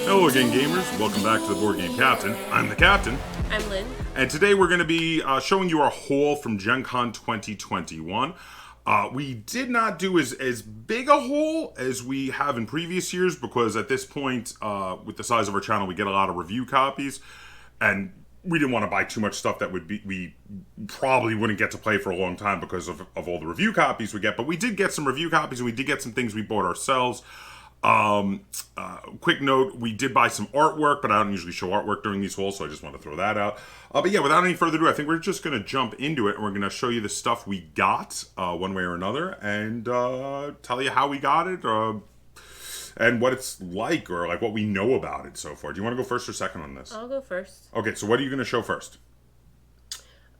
Hello again, gamers. Welcome back to the Board Game Captain. I'm the Captain. I'm Lynn. And today we're going to be showing you our haul from Gen Con 2021. We did not do as big a haul as we have in previous years because at this point, with the size of our channel, we get a lot of review copies. And we didn't want to buy too much stuff that we probably wouldn't get to play for a long time because of all the review copies we get. But we did get some review copies and we did get some things we bought ourselves. Quick note, we did buy some artwork, but I don't usually show artwork during these hauls, so I just want to throw that out. But yeah, without any further ado, I think we're just going to jump into it, and we're going to show you the stuff we got, one way or another, and tell you how we got it, and what it's like, or like what we know about it so far. Do you want to go first or second on this? I'll go first. Okay, so what are you going to show first?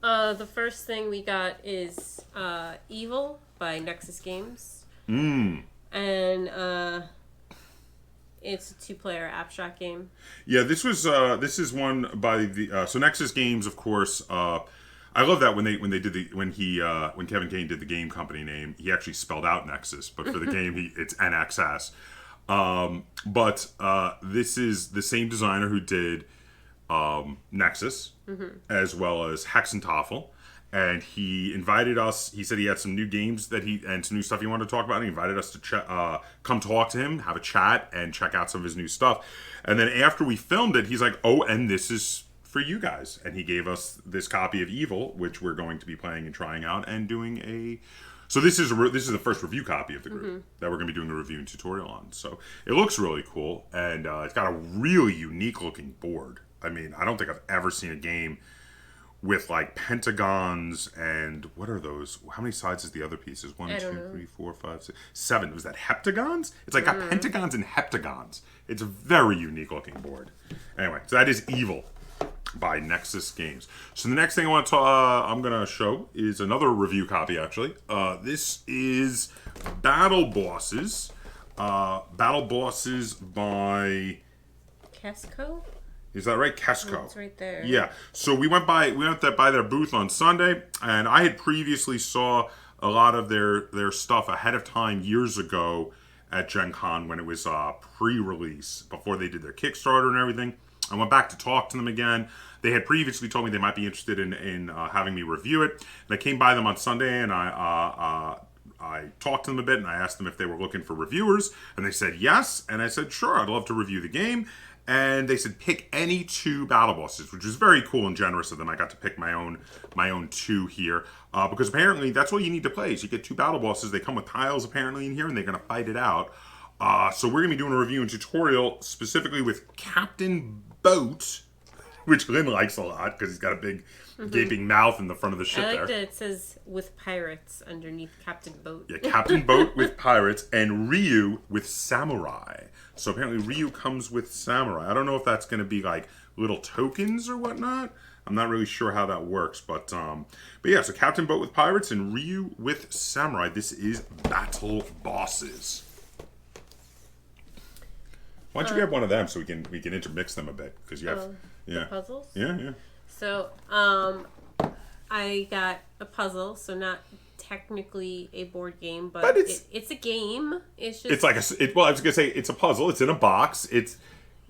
The first thing we got is Evil by Nexus Games. And it's a two-player abstract game. Yeah, this is one by the so Nexus Games, of course. I love that when Kevin Kane did the game company name, he actually spelled out Nexus, but for the game it's NXS. But this is the same designer who did Nexus, as well as Hexentafel. And he invited us. He said he had some new games and some new stuff he wanted to talk about. And he invited us to come talk to him, have a chat, and check out some of his new stuff. And then after we filmed it, he's like, "Oh, and this is for you guys." And he gave us this copy of Evil, which we're going to be playing and trying out and doing a. So this is the first review copy of the group that we're going to be doing a review and tutorial on. So it looks really cool, and it's got a really unique looking board. I mean, I don't think I've ever seen a game with like pentagons and what are those? How many sides is the other pieces? 1, 2, 3, 4, 5, 6, 7. Was that heptagons? It's like got pentagons and heptagons. It's a very unique looking board. Anyway, so that is Evil by Nexus Games. So the next thing I'm gonna show is another review copy. Actually, this is Battle Bosses. Battle Bosses by Casco. Is that right? Casco. It's right there. Yeah. So we went by their booth on Sunday, and I had previously saw a lot of their stuff ahead of time years ago at Gen Con when it was pre-release, before they did their Kickstarter and everything. I went back to talk to them again. They had previously told me they might be interested in having me review it. And I came by them on Sunday, and I talked to them a bit, and I asked them if they were looking for reviewers, and they said yes. And I said, sure, I'd love to review the game. And they said pick any 2 battle bosses, which was very cool and generous of them. I got to pick my own 2 here because apparently that's all you need to play. Is you get 2 battle bosses. They come with tiles apparently in here, and they're going to fight it out. So we're going to be doing a review and tutorial specifically with Captain Boat, which Lynn likes a lot because he's got a big gaping mouth in the front of the ship there. I like that it says with pirates underneath Captain Boat. Yeah, Captain Boat with pirates and Ryu with samurai. So apparently Ryu comes with samurai. I don't know if that's going to be like little tokens or whatnot. I'm not really sure how that works, but yeah. So Captain Boat with pirates and Ryu with samurai. This is Battle Bosses. Why don't you grab one of them so we can intermix them a bit because you have the puzzles. Yeah. So I got a puzzle, so not technically a board game, but it's a game. It's just I was gonna say it's a puzzle. It's in a box. It's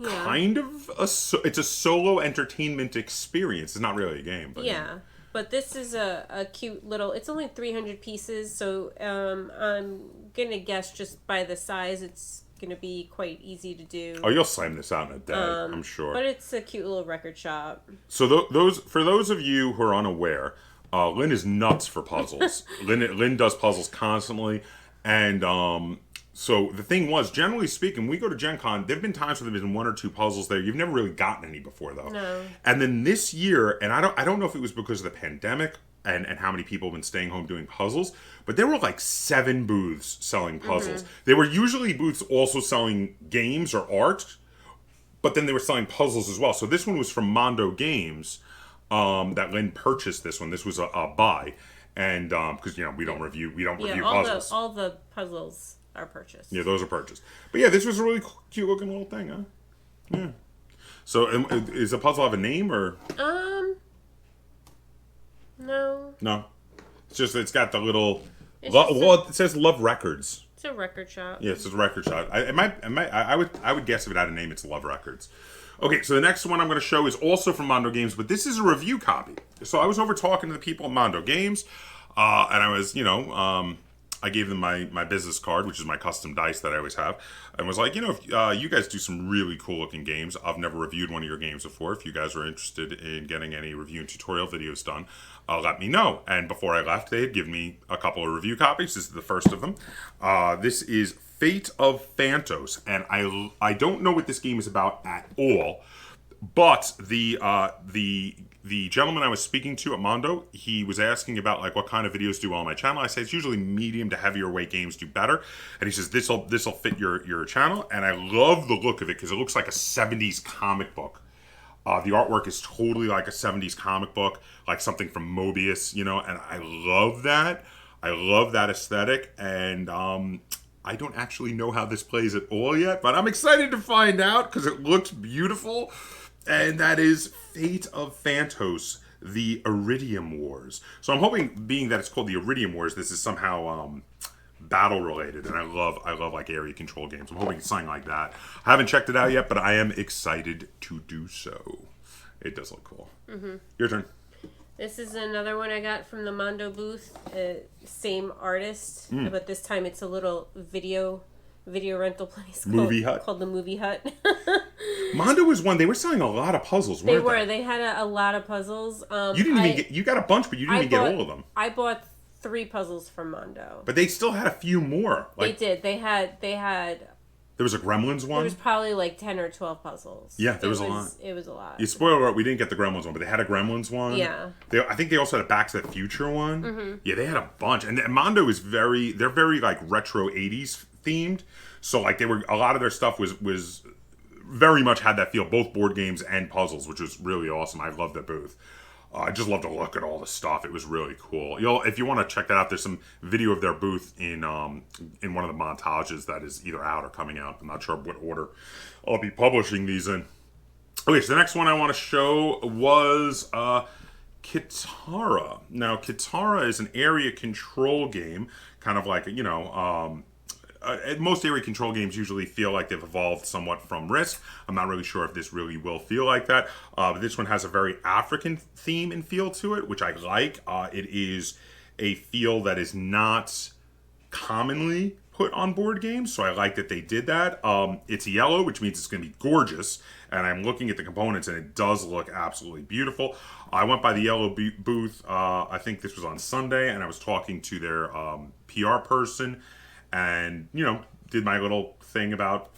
kind of it's a solo entertainment experience. It's not really a game, but yeah. But this is a cute little. It's only 300 pieces, so I'm gonna guess just by the size, it's gonna be quite easy to do. Oh, you'll slam this out in a day, I'm sure. But it's a cute little record shop. So for those of you who are unaware, Lynn is nuts for puzzles. Lynn does puzzles constantly, and so the thing was, generally speaking, we go to Gen Con, there have been times where there's been 1 or 2 puzzles there. You've never really gotten any before, though. No. And then this year, and I don't know if it was because of the pandemic and how many people have been staying home doing puzzles, but there were like 7 booths selling puzzles. There were usually booths also selling games or art, but then they were selling puzzles as well. So this one was from Mundo Games, that Lynn purchased this one. This was a buy, and because we don't review puzzles. All the puzzles are purchased. Yeah, those are purchased. But yeah, this was a really cute looking little thing, huh? Yeah. So is the puzzle have a name or? No. No. It's just it's got the little. It says Love Records. It's a record shop. Yeah, it's a record shop. I would guess if it had a name, it's Love Records. Okay, so the next one I'm going to show is also from Mondo Games, but this is a review copy. So I was over talking to the people at Mondo Games, and I was, I gave them my business card, which is my custom dice that I always have, and was like, if you guys do some really cool looking games. I've never reviewed one of your games before. If you guys are interested in getting any review and tutorial videos done, let me know. And before I left, they had given me a couple of review copies. This is the first of them. This is Fate of Fantos, and I don't know what this game is about at all, but the gentleman I was speaking to at Mundo, he was asking about like what kind of videos do well on my channel. I say it's usually medium to heavier weight games do better, and he says this'll fit your channel, and I love the look of it because it looks like a 70s comic book. The artwork is totally like a 70s comic book, like something from Mobius, and I love that. I love that aesthetic, and I don't actually know how this plays at all yet, but I'm excited to find out because it looks beautiful. And that is Fate of Fantos, the Iridium Wars. So I'm hoping, being that it's called the Iridium Wars, this is somehow battle related, and I love like area control games. I'm hoping it's something like that. I haven't checked it out yet, but I am excited to do so. It does look cool. Mm-hmm. Your turn. This is another one I got from the Mundo booth. Same artist, but this time it's a little video rental place called the Movie Hut. Mondo was one. They were selling a lot of puzzles, weren't they? They had a lot of puzzles. You didn't even get. You got a bunch, but you didn't even get all of them. I bought 3 puzzles from Mondo. But they still had a few more. They did. They had. There was a Gremlins one? There was probably like 10 or 12 puzzles. Yeah, there was a lot. It was a lot. You spoiled it, we didn't get the Gremlins one, but they had a Gremlins one. Yeah. I think they also had a Back to the Future one. Mm-hmm. Yeah, they had a bunch. And Mondo is they're very like retro 80s themed. So like a lot of their stuff was very much had that feel, both board games and puzzles, which was really awesome. I loved that booth. I just love to look at all the stuff. It was really cool. If you want to check that out, there's some video of their booth in one of the montages that is either out or coming out. I'm not sure what order I'll be publishing these in. Okay, so the next one I want to show was Kitsara. Now, Kitsara is an area control game, kind of like, most area control games usually feel like they've evolved somewhat from Risk. I'm not really sure if this really will feel like that. But this one has a very African theme and feel to it, which I like. It is a feel that is not commonly put on board games, so I like that they did that. It's yellow, which means it's going to be gorgeous, and I'm looking at the components, and it does look absolutely beautiful. I went by the yellow booth, I think this was on Sunday, and I was talking to their PR person, and, did my little thing about,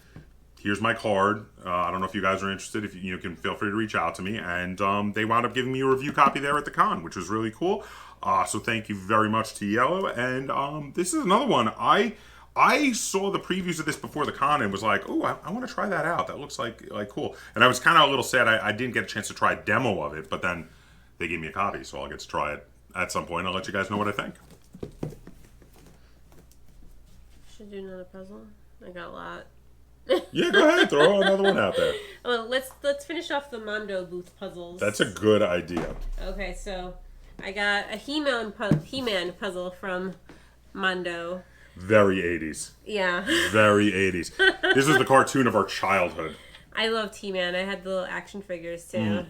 here's my card. I don't know if you guys are interested. If you can, feel free to reach out to me. And they wound up giving me a review copy there at the con, which was really cool. So thank you very much to Yellow. And this is another one. I saw the previews of this before the con and was like, oh, I want to try that out. That looks like cool. And I was kind of a little sad I didn't get a chance to try a demo of it, but then they gave me a copy, so I'll get to try it at some point. I'll let you guys know what I think. Should do another puzzle. I got a lot. Yeah, go ahead. Throw another one out there. Well, let's finish off the Mundo booth puzzles. That's a good idea. Okay, so I got a He-Man puzzle from Mundo. Very 80s. Yeah. Very 80s. This was the cartoon of our childhood. I loved He-Man. I had the little action figures too. Mm.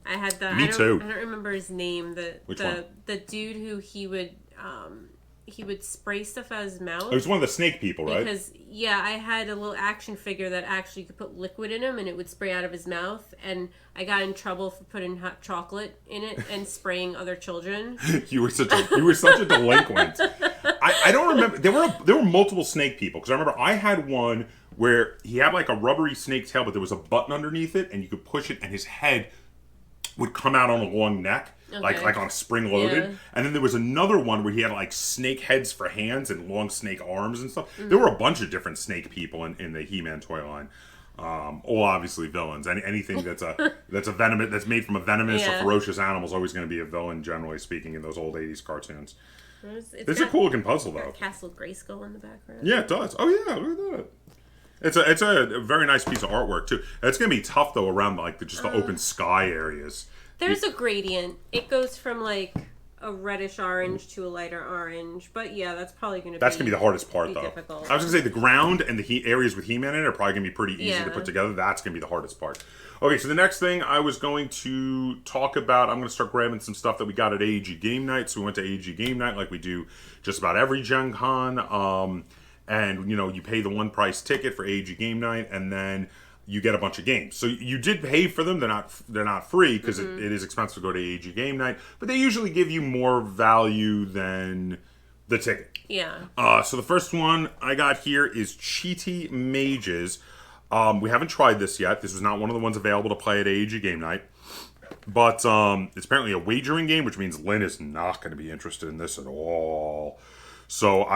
I had the. Me too. I don't remember his name. Which one? The dude who he would spray stuff out of his mouth. It was one of the snake people, right? Because, I had a little action figure that actually could put liquid in him and it would spray out of his mouth. And I got in trouble for putting hot chocolate in it and spraying other children. You were such a delinquent. I don't remember. There were multiple snake people. Because I remember I had one where he had like a rubbery snake tail, but there was a button underneath it and you could push it and his head would come out on a long neck. Okay. Like on spring loaded. Yeah. And then there was another one where he had like snake heads for hands and long snake arms and stuff. Mm-hmm. There were a bunch of different snake people in the He-Man toy line. All obviously villains. Anything that's venomous, that's made from a venomous or ferocious animal is always going to be a villain, generally speaking, in those old 80s cartoons. It's a cool looking puzzle though. Castle Grayskull in the background. Yeah, it does. Oh yeah, look at that. It's a very nice piece of artwork too. It's going to be tough though around the open sky areas. There's a gradient. It goes from like a reddish orange to a lighter orange. But yeah, that's probably going to be... That's going to be the hardest part, though. Difficult. I was going to say the ground and the areas with He-Man in it are probably going to be pretty easy to put together. That's going to be the hardest part. Okay, so the next thing I was going to talk about, I'm going to start grabbing some stuff that we got at AEG Game Night. So we went to AEG Game Night like we do just about every Gen Con. And, you pay the one price ticket for AEG Game Night, and then you get a bunch of games. So you did pay for them. They're not free because it is expensive to go to AEG Game Night. But they usually give you more value than the ticket. Yeah. So the first one I got here is Cheaty Mages. We haven't tried this yet. This was not one of the ones available to play at AEG Game Night. But it's apparently a wagering game, which means Lynn is not going to be interested in this at all. So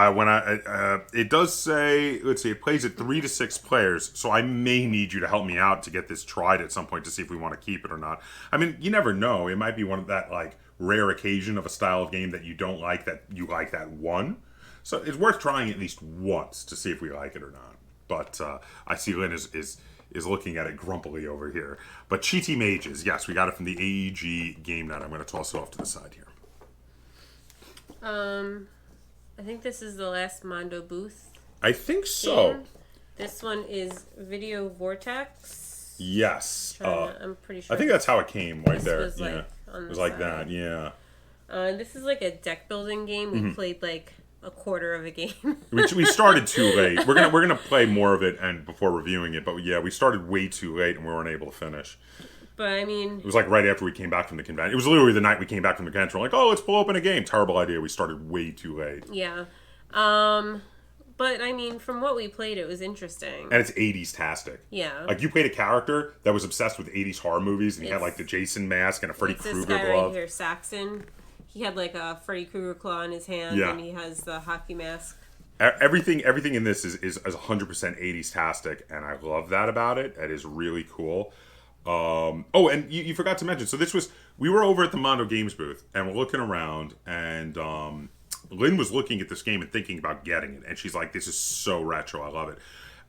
it does say, let's see, it plays at 3 to 6 players. So I may need you to help me out to get this tried at some point to see if we want to keep it or not. I mean, you never know. It might be one of that like rare occasion of a style of game that you don't like that you like that one. So it's worth trying at least once to see if we like it or not. But I see Lynn is looking at it grumpily over here. But Cheaty Mages, yes, we got it from the AEG Game Night. I'm going to toss it off to the side here. I think this is the last Mundo booth. I think so. Game. This one is Video Vortex. Yes. I'm pretty sure. I think that's how it came right there. Was yeah. It was like that, yeah. This is like a deck building game. We played like a quarter of a game. we started too late. We're gonna play more of it and before reviewing it, but yeah, we started way too late and we weren't able to finish. But I mean, it was like right after we came back from the convention. It was literally the night we came back from the convention. We're like, oh, let's pull open a game. Terrible idea. We started way too late. Yeah. But I mean, from what we played, it was interesting. And it's 80s-tastic. Yeah. Like you played a character that was obsessed with 80s horror movies, and he had like the Jason mask and a Freddy Krueger glove. This guy right here, Saxon. He had like a Freddy Krueger claw in his hand, and he has the hockey mask. Everything in this is 100% 80s-tastic, and I love that about it. It is really cool. And you forgot to mention, so we were over at the Mundo Games booth, and we're looking around, and Lynn was looking at this game and thinking about getting it, and she's like, this is so retro, I love it.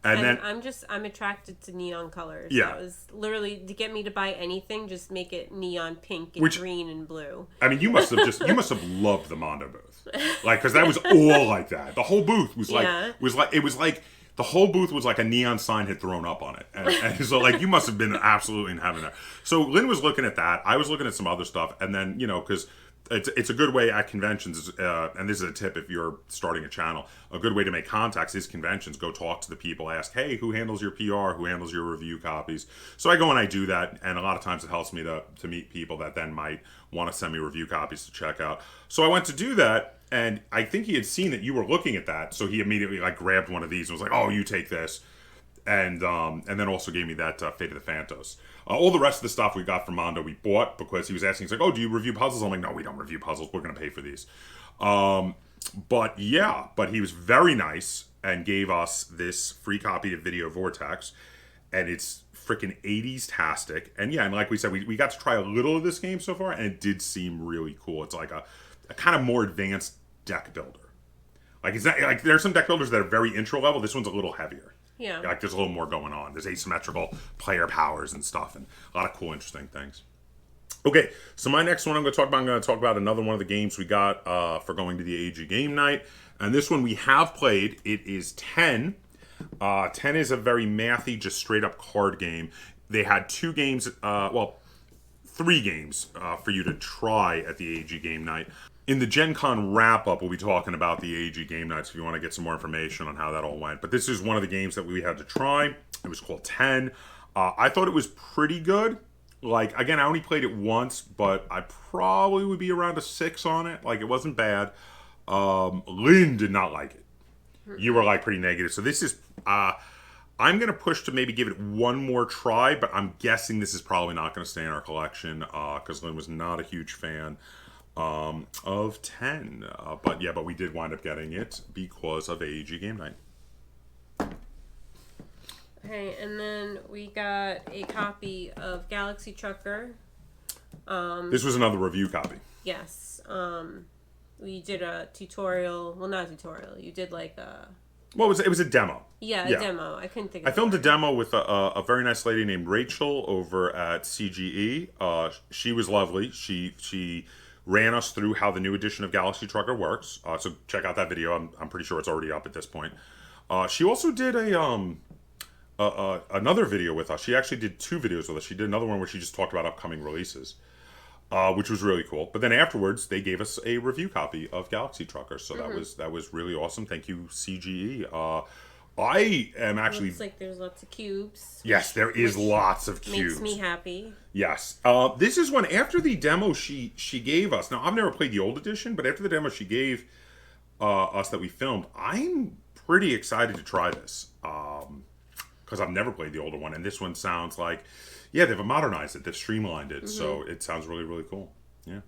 And then I'm attracted to neon colors. Yeah. That was literally to get me to buy anything, just make it neon pink and green and blue. I mean, you must have loved the Mundo booth. Like, because that was all like that. The whole booth was like the whole booth was like a neon sign had thrown up on it. And so, like, you must have been absolutely in heaven there. So Lynn was looking at that. I was looking at some other stuff. And then, because it's a good way at conventions, and this is a tip if you're starting a channel, a good way to make contacts is conventions. Go talk to the people, ask, hey, who handles your PR? Who handles your review copies? So I go and I do that, and a lot of times it helps me to meet people that then might want to send me review copies to check out. So I went to do that, and I think he had seen that you were looking at that, so he immediately like grabbed one of these and was like, oh, you take this. And then also gave me that Fate of the Fantos. All the rest of the stuff we got from Mundo we bought because he was asking, he's like, oh, do you review puzzles? I'm like, no, we don't review puzzles. We're going to pay for these. But he was very nice and gave us this free copy of Video Vortex. And it's freaking 80s-tastic. And yeah, and like we said, we got to try a little of this game so far, and it did seem really cool. It's like a kind of more advanced deck builder. Like, it's not, like there's some deck builders that are very intro level. This one's a little heavier. Yeah. Like, there's a little more going on. There's asymmetrical player powers and stuff, and a lot of cool, interesting things. Okay, so my next one I'm going to talk about another one of the games we got for going to the AEG Game Night. And this one we have played. It is 10. 10 is a very mathy, just straight-up card game. They had 2 games, 3 games for you to try at the AEG Game Night. In the Gen Con wrap-up, we'll be talking about the AEG Game Nights if you want to get some more information on how that all went. But this is one of the games that we had to try. It was called 10. I thought it was pretty good. Like, again, I only played it once, but I probably would be around a 6 on it. Like, it wasn't bad. Lynn did not like it. You were, like, pretty negative. So this is... I'm going to push to maybe give it one more try, but I'm guessing this is probably not going to stay in our collection because Lynn was not a huge fan of 10. But we did wind up getting it because of AEG Game Night. Okay, and then we got a copy of Galaxy Trucker. This was another review copy. Yes. We did a tutorial. Well, not a tutorial. You did like a... Well, it was a demo. Yeah, a demo. I couldn't think of it. I filmed a demo with a very nice lady named Rachel over at CGE. She was lovely. She ran us through how the new edition of Galaxy Trucker works. So check out that video. I'm pretty sure it's already up at this point. She also did another video with us. She actually did 2 videos with us. She did another one where she just talked about upcoming releases, which was really cool. But then afterwards, they gave us a review copy of Galaxy Trucker, so that was really awesome. Thank you, CGE. I am actually. Looks like there's lots of cubes. Yes, there is lots of cubes. Makes me happy. Yes. This is one after the demo she gave us. Now, I've never played the old edition, but after the demo she gave us that we filmed, I'm pretty excited to try this. Because I've never played the older one, and this one sounds like, yeah, they've modernized it, they've streamlined it, so it sounds really, really cool. Yeah.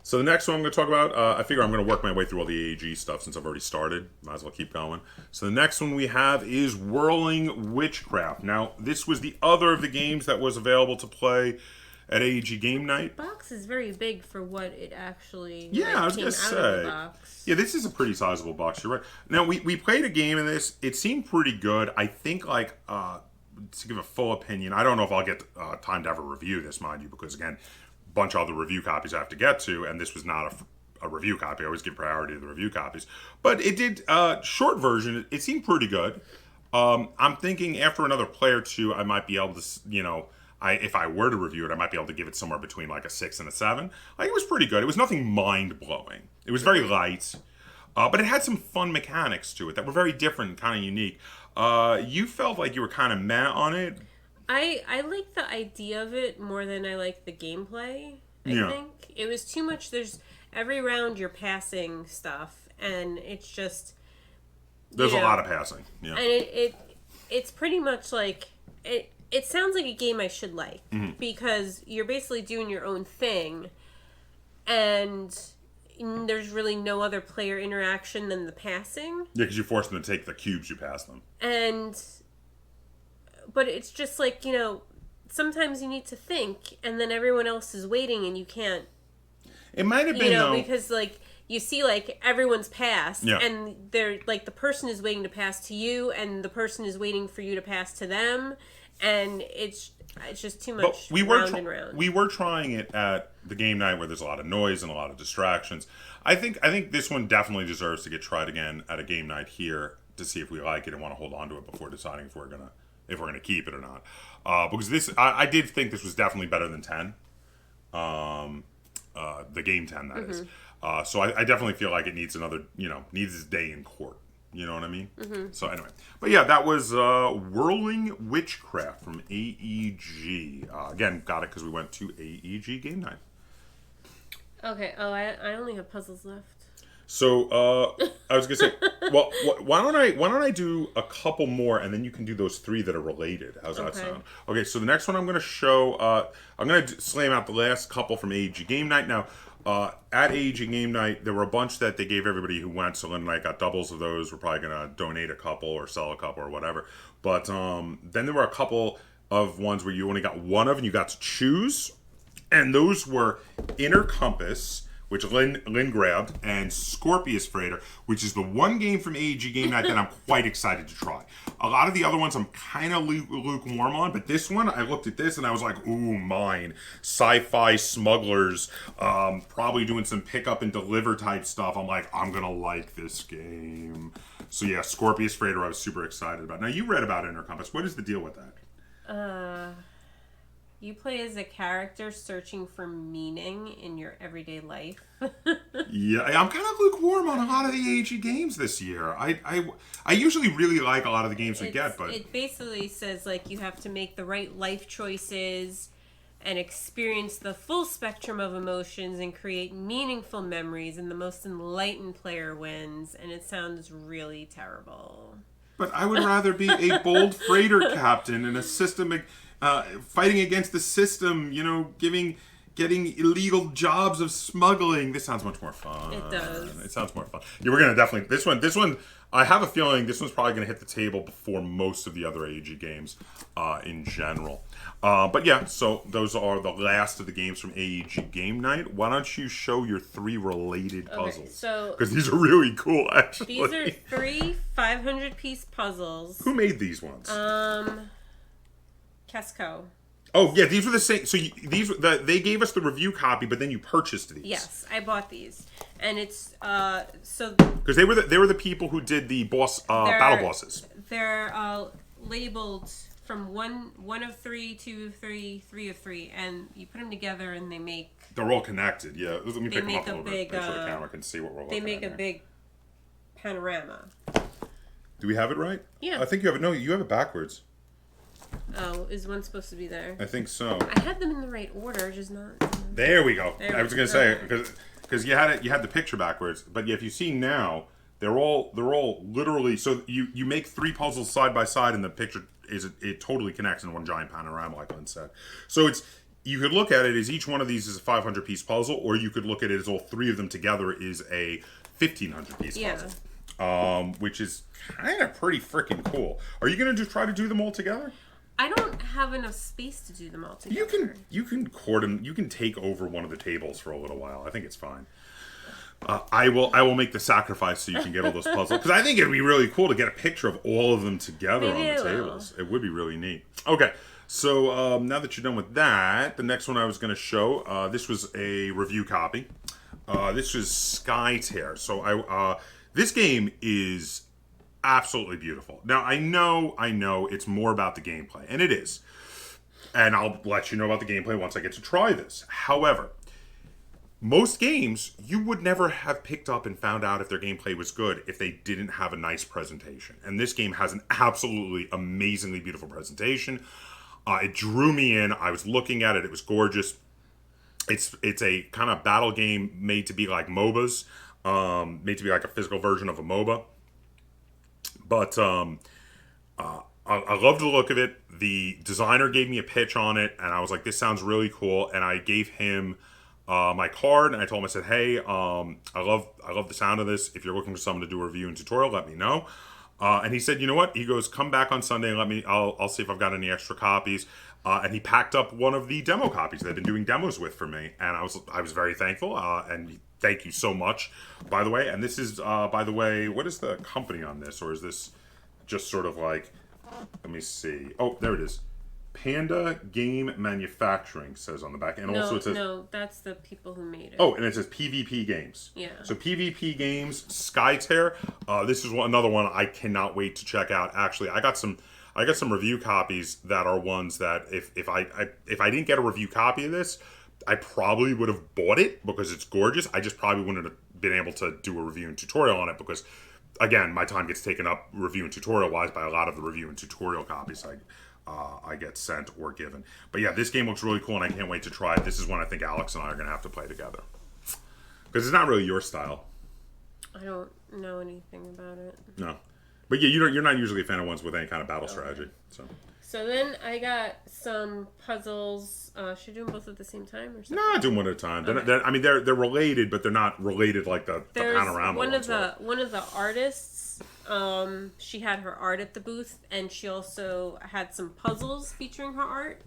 So the next one I'm going to talk about, I figure I'm going to work my way through all the AEG stuff since I've already started. Might as well keep going. So the next one we have is Whirling Witchcraft. Now, this was the other of the games that was available to play at AEG Game Night. The box is very big for what it actually I was came going to out say. of the box. Yeah, this is a pretty sizable box. You're right. Now, we played a game in this. It seemed pretty good. I think, to give a full opinion, I don't know if I'll get time to ever review this, mind you, because, again, bunch of other review copies I have to get to, and this was not a review copy. I always give priority to the review copies. But it did, short version, it seemed pretty good. I'm thinking after another play or two, I might be able to, if I were to review it, I might be able to give it somewhere between like a 6 and a 7. It was pretty good. It was nothing mind-blowing. It was very light, but it had some fun mechanics to it that were very different and kind of unique. You felt like you were kind of meh on it. I like the idea of it more than I like the gameplay. I think it was too much. There's every round you're passing stuff, and it's just there's a lot of passing. Yeah, and it's pretty much like it. It sounds like a game I should like because you're basically doing your own thing, and there's really no other player interaction than the passing. Yeah, because you force them to take the cubes you pass them, But it's just like, sometimes you need to think, and then everyone else is waiting, and you can't. It might have been, because, you see, everyone's passed, and they're, the person is waiting to pass to you, and the person is waiting for you to pass to them, and it's just too much round and round. We were trying it at the game night where there's a lot of noise and a lot of distractions. I think this one definitely deserves to get tried again at a game night here to see if we like it and want to hold on to it before deciding if we're gonna keep it or not, because this I did think this was definitely better than 10, the game 10 that is. So I definitely feel like it needs another, needs its day in court. You know what I mean? So anyway, but yeah, that was Whirling Witchcraft from AEG. Again, got it because we went to AEG Game Night. Okay. Oh, I only have puzzles left. So I was gonna say, well, why don't I do a couple more, and then you can do those 3 that are related. How's that sound? Okay, so the next one I'm gonna show, I'm gonna slam out the last couple from AEG Game Night. Now, at AEG Game Night, there were a bunch that they gave everybody who went. So Lynn and I got doubles of those. We're probably gonna donate a couple or sell a couple or whatever. But then there were a couple of ones where you only got one of, and you got to choose, and those were Inner Compass, which Lynn grabbed, and Scorpius Freighter, which is the one game from AEG Game Night that I'm quite excited to try. A lot of the other ones I'm kind of lukewarm on, but this one, I looked at this and I was like, ooh, mine. Sci-fi smugglers, probably doing some pick up and deliver type stuff. I'm like, I'm going to like this game. So yeah, Scorpius Freighter I was super excited about. Now, you read about Inner Compass. What is the deal with that? You play as a character searching for meaning in your everyday life. Yeah, I'm kind of lukewarm on a lot of the AEG games this year. I usually really like a lot of the games we get, but it basically says you have to make the right life choices and experience the full spectrum of emotions and create meaningful memories, and the most enlightened player wins. And it sounds really terrible. But I would rather be a bold freighter captain in a system. Fighting against the system, getting illegal jobs of smuggling. This sounds much more fun. It does. It sounds more fun. Yeah, we're gonna definitely this one. I have a feeling this one's probably gonna hit the table before most of the other AEG games, in general. But yeah, so those are the last of the games from AEG Game Night. Why don't you show your 3 related puzzles? Because these are really cool, actually. These are 3 500-piece puzzles. Who made these ones? Casco. Oh yeah, these were the same. So they gave us the review copy, but then you purchased these. Yes, I bought these, and it's so because they were the people who did the battle bosses. They're labeled from one of three, two of three, three of three, and you put them together and they make. They're all connected. Yeah, let me pick them up a little bit. Make sure the camera can see what we're looking at. They make a big panorama. Do we have it right? Yeah. I think you have it. No, you have it backwards. Oh, is one supposed to be there? I think so. I had them in the right order, just not. There we go. I was gonna say Okay. because you had the picture backwards, but if you see now, they're all literally. So you make 3 puzzles side by side, and the picture it totally connects in one giant panorama, like Lynn said. So you could look at it as each one of these is a 500 piece puzzle, or you could look at it as all 3 of them together is a 1,500 piece puzzle. Which is kind of pretty freaking cool. Are you gonna try to do them all together? I don't have enough space to do them all together. You can court them. You can take over one of the tables for a little while. I think it's fine. I will make the sacrifice so you can get all those puzzles, because I think it'd be really cool to get a picture of all of them together on the tables. It would be really neat. Okay, so now that you're done with that, the next one I was going to show. This was a review copy. This was Sky Tear. So this game is absolutely beautiful. Now, I know it's more about the gameplay, and it is. And I'll let you know about the gameplay once I get to try this. However, most games, you would never have picked up and found out if their gameplay was good if they didn't have a nice presentation. And this game has an absolutely amazingly beautiful presentation. It drew me in. I was looking at it. It was gorgeous. It's a kind of battle game made to be like MOBAs, made to be like a physical version of a MOBA. But I loved the look of it. The designer gave me a pitch on it, and I was like, this sounds really cool. And I gave him my card, and I told him, I said, hey, I love the sound of this. If you're looking for someone to do a review and tutorial, let me know. And he said, you know what? He goes, come back on Sunday and I'll see if I've got any extra copies. And he packed up one of the demo copies they've been doing demos with for me. And I was very thankful. And thank you so much, by the way. And this is, by the way, what is the company on this? Or is this just sort of like, let me see. Oh, there it is. Panda Game Manufacturing says on the back. And also it says... No, that's the people who made it. Oh, and it says PvP Games. Yeah. So PvP Games, Skytear. This is another one I cannot wait to check out. Actually, I got some review copies that are ones that if I didn't get a review copy of this, I probably would have bought it because it's gorgeous. I just probably wouldn't have been able to do a review and tutorial on it because, again, my time gets taken up review and tutorial wise by a lot of the review and tutorial copies I get sent or given. But yeah, this game looks really cool and I can't wait to try it. This is one I think Alex and I are going to have to play together. Because it's not really your style. I don't know anything about it. No. But yeah, you're not usually a fan of ones with any kind of battle strategy. So then I got some puzzles. Should I do them both at the same time or something? No, do them one at a time. Okay. They're related, but they're not related like the panorama one of the artists. She had her art at the booth, and she also had some puzzles featuring her art.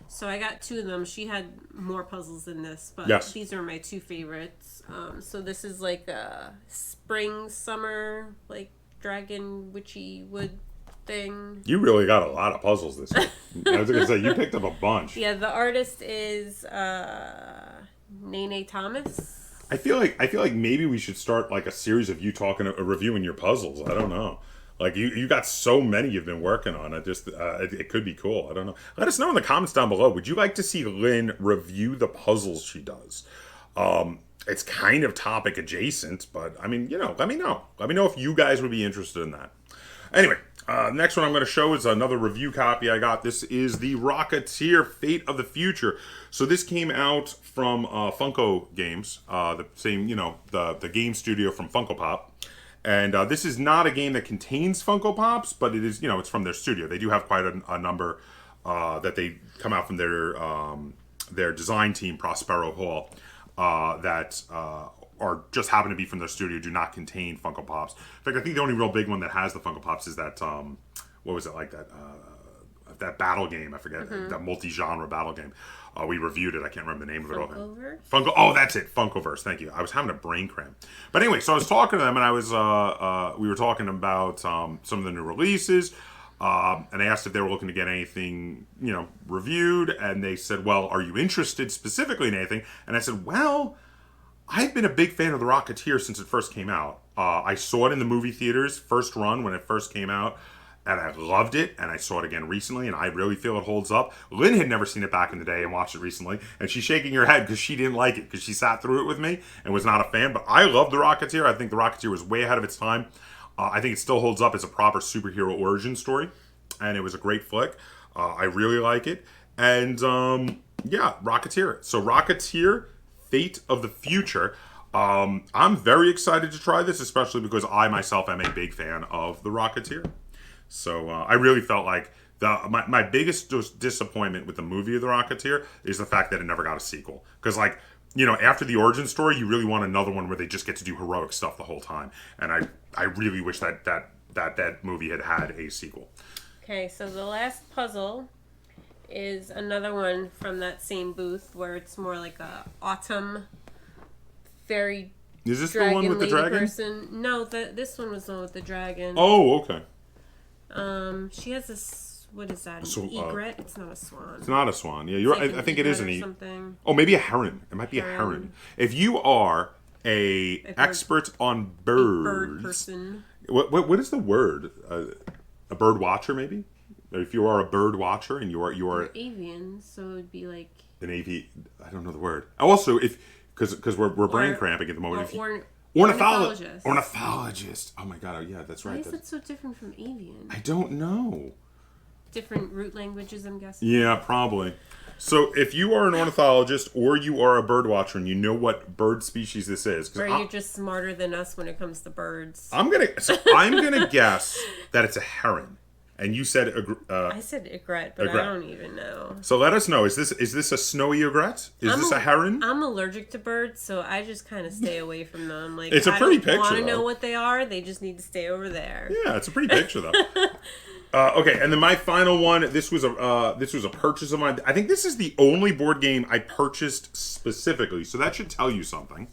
So I got 2 of them. She had more puzzles than this, but yes. These are my 2 favorites. So this is like a spring, summer, like dragon witchy wood thing. You really got a lot of puzzles this week. I was going to say, you picked up a bunch. Yeah, the artist is Nene Thomas. I feel like maybe we should start like a series of you reviewing your puzzles. I don't know. Like you got so many you've been working on. It could be cool. I don't know. Let us know in the comments down below. Would you like to see Lynn review the puzzles she does? It's kind of topic adjacent, but I mean, let me know. Let me know if you guys would be interested in that. Anyway, next one I'm going to show is another review copy I got. This is the Rocketeer Fate of the Future. So this came out from Funko Games, the same, the game studio from Funko Pop. And this is not a game that contains Funko Pops, but it is, it's from their studio. They do have quite a number that they come out from their design team, Prospero Hall, that are just happen to be from their studio, do not contain Funko Pops. In fact, I think the only real big one that has the Funko Pops is that, what was it, like that battle game, I forget, that multi-genre battle game. We reviewed it, I can't remember the name of it. Oh, that's it, Funkoverse, thank you. I was having a brain cramp. But anyway, so I was talking to them, and we were talking about some of the new releases. And I asked if they were looking to get anything, reviewed. And they said, well, are you interested specifically in anything? And I said, well, I've been a big fan of The Rocketeer since it first came out. I saw it in the movie theaters, first run when it first came out. And I loved it, and I saw it again recently, and I really feel it holds up. Lynn had never seen it back in the day and watched it recently, and she's shaking her head because she didn't like it, because she sat through it with me and was not a fan. But I love The Rocketeer. I think The Rocketeer was way ahead of its time. I think it still holds up as a proper superhero origin story, and it was a great flick. I really like it. And, Rocketeer. So Rocketeer, Fate of the Future. I'm very excited to try this, especially because I myself am a big fan of The Rocketeer. So I really felt like my biggest disappointment with the movie of The Rocketeer is the fact that it never got a sequel. Because, after the origin story, you really want another one where they just get to do heroic stuff the whole time. And I really wish that movie had a sequel. Okay, so the last puzzle is another one from that same booth where it's more like a autumn fairy. Is this the one with the dragon? Person. No, this one was the one with the dragon. Oh, okay. She has this. What is that? So, egret? It's not a swan. It's not a swan. Yeah, you're. I think it is an egret. Something. Oh, maybe a heron. It might be a heron. If you are a expert on birds, bird person. What is the word? A bird watcher, maybe. If you are a bird watcher and you are avian, so it would be like an avian. I don't know the word. Also, because we're brain cramping at the moment. Ornithologist. Ornithologist. Oh my god. Oh yeah, that's right. Why is it so different from avian? I don't know. Different root languages, I'm guessing. Yeah, probably. So if you are an ornithologist or you are a bird watcher and you know what bird species this is, or you're just smarter than us when it comes to birds. I'm gonna guess that it's a heron. And you said I said egret, but egret. I don't even know. So let us know. Is this a snowy egret? Is this a heron? I'm allergic to birds, so I just kind of stay away from them. Like, it's a pretty picture. I want to know what they are. They just need to stay over there. Yeah, it's a pretty picture though. Okay, and then my final one. This was a purchase of mine. I think this is the only board game I purchased specifically, so that should tell you something.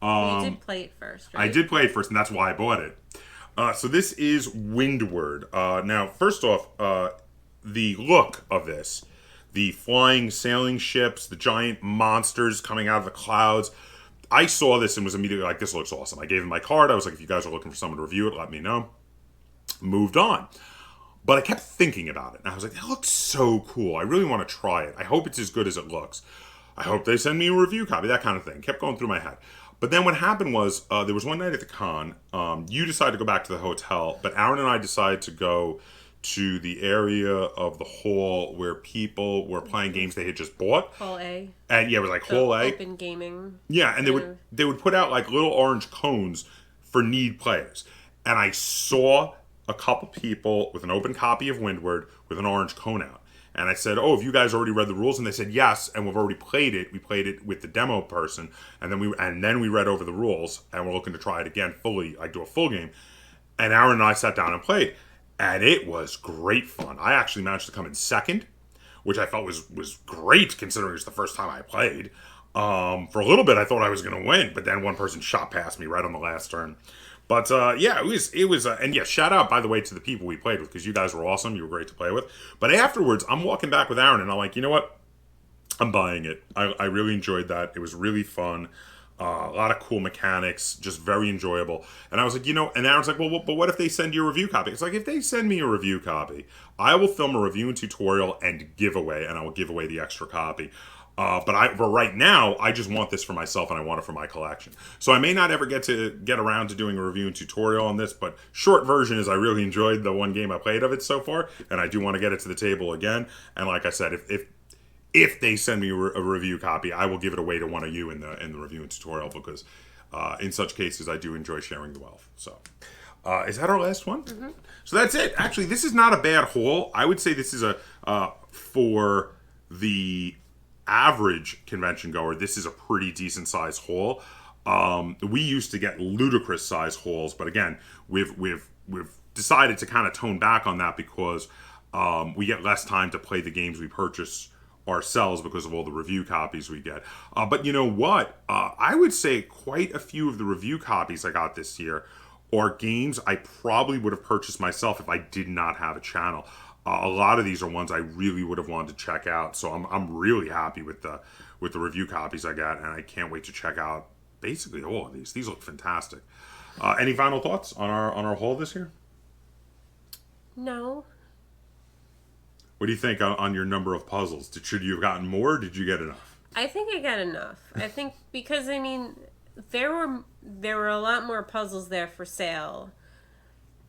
You did play it first, right? I did play it first, and that's why I bought it. So this is Windward. Now, first off, the look of this, the flying sailing ships, the giant monsters coming out of the clouds. I saw this and was immediately like, this looks awesome. I gave them my card. I was like, if you guys are looking for someone to review it, let me know. Moved on. But I kept thinking about it. And I was like, that looks so cool. I really want to try it. I hope it's as good as it looks. I hope they send me a review copy, that kind of thing. Kept going through my head. But then what happened was, there was one night at the con, you decided to go back to the hotel, but Aaron and I decided to go to the area of the hall where people were playing games they had just bought. Hall A. And yeah, it was like Hall A. Open gaming. Yeah, and they would put out like little orange cones for need players. And I saw a couple people with an open copy of Windward with an orange cone out. And I said, oh, have you guys already read the rules? And they said, yes, and we've already played it. We played it with the demo person, and then we read over the rules, and we're looking to try it again fully. I do a full game. And Aaron and I sat down and played, and it was great fun. I actually managed to come in second, which I felt was great considering it was the first time I played. For a little bit, I thought I was going to win, but then one person shot past me right on the last turn. But yeah, it was, and yeah, shout out, by the way, to the people we played with, because you guys were awesome. You were great to play with. But afterwards, I'm walking back with Aaron, and I'm like, you know what? I'm buying it. I really enjoyed that. It was really fun. A lot of cool mechanics, just very enjoyable. And I was like, and Aaron's like, well, but what if they send you a review copy? It's like, if they send me a review copy, I will film a review and tutorial and giveaway, and I will give away the extra copy. But right now, I just want this for myself, and I want it for my collection. So I may not ever get around to doing a review and tutorial on this, but short version is I really enjoyed the one game I played of it so far, and I do want to get it to the table again. And like I said, if they send me a review copy, I will give it away to one of you in the review and tutorial, because in such cases, I do enjoy sharing the wealth. So is that our last one? Mm-hmm. So that's it. Actually, this is not a bad haul. I would say this is for the average convention goer, this is a pretty decent sized haul. We used to get ludicrous size hauls, but again, we've decided to kind of tone back on that because we get less time to play the games we purchase ourselves because of all the review copies we get. But you know what? I would say quite a few of the review copies I got this year are games I probably would have purchased myself if I did not have a channel. A lot of these are ones I really would have wanted to check out, so I'm really happy with the review copies I got, and I can't wait to check out basically all of these. These look fantastic. Any final thoughts on our haul this year? No. What do you think on your number of puzzles? Should you have gotten more, or did you get enough? I think I got enough. I think because, I mean, there were a lot more puzzles there for sale.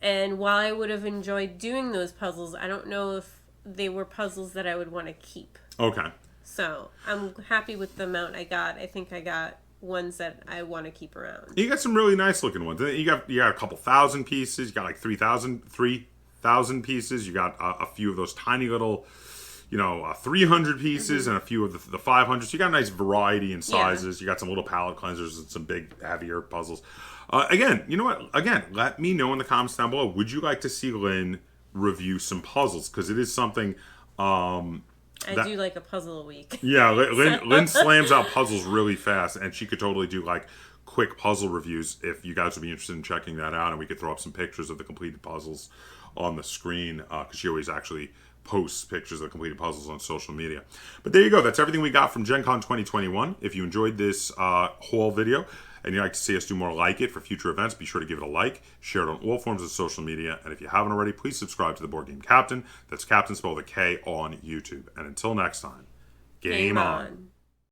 And while I would have enjoyed doing those puzzles, I don't know if they were puzzles that I would want to keep. Okay. So I'm happy with the amount I got. I think I got ones that I want to keep around. You got some really nice looking ones. You got a couple thousand pieces. You got like 3,000 pieces. You got a few of those tiny little, 300 pieces, and a few of the 500s. So you got a nice variety in sizes. Yeah. You got some little palette cleansers and some big, heavier puzzles. Again, you know what? Again, let me know in the comments down below. Would you like to see Lynn review some puzzles? Because it is something... I do like a puzzle a week. Yeah, Lynn slams out puzzles really fast, and she could totally do like quick puzzle reviews if you guys would be interested in checking that out, and we could throw up some pictures of the completed puzzles on the screen, because she always actually posts pictures of the completed puzzles on social media. But there you go. That's everything we got from Gen Con 2021. If you enjoyed this haul video, and you'd like to see us do more like it for future events, be sure to give it a like, share it on all forms of social media, and if you haven't already, please subscribe to the Board Game Captain. That's Captain spelled with a K on YouTube. And until next time, game on.